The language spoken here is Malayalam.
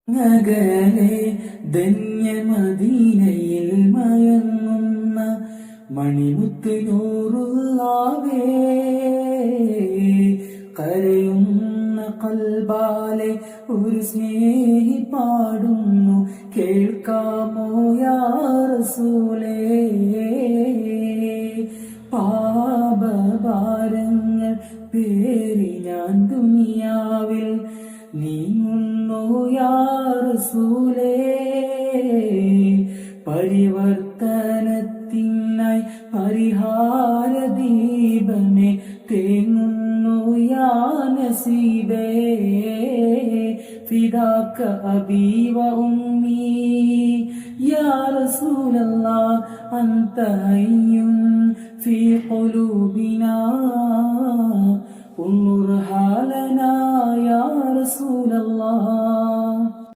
നഗരെ ധന്യമദീനയിൽ മയങ്ങുന്ന മണിമുത്ത് നൂറുള്ളാവേ, കരയുന്ന കൽബാലെ ഒരു സ്നേഹി പാടുന്നു, കേൾക്കാമോ യാ റസൂലേ. പാപഭാരങ്ങൾ പേറി ഞാൻ ദുനിയാവിൽ നീങ്ങുന്നു യാ റസൂലേ. പരിവർത്തനത്തിനായി പരിഹാര ദീപമേ തേങ്ങുന്നു യാ നസീബേ. ഫിദാക അബീ വ ഉമ്മീ യാ റസൂലല്ലാഹ്, അൻത ഹയ്യുൻ ഫീ ഖുലൂബിനാ انظر حالنا يا رسول الله.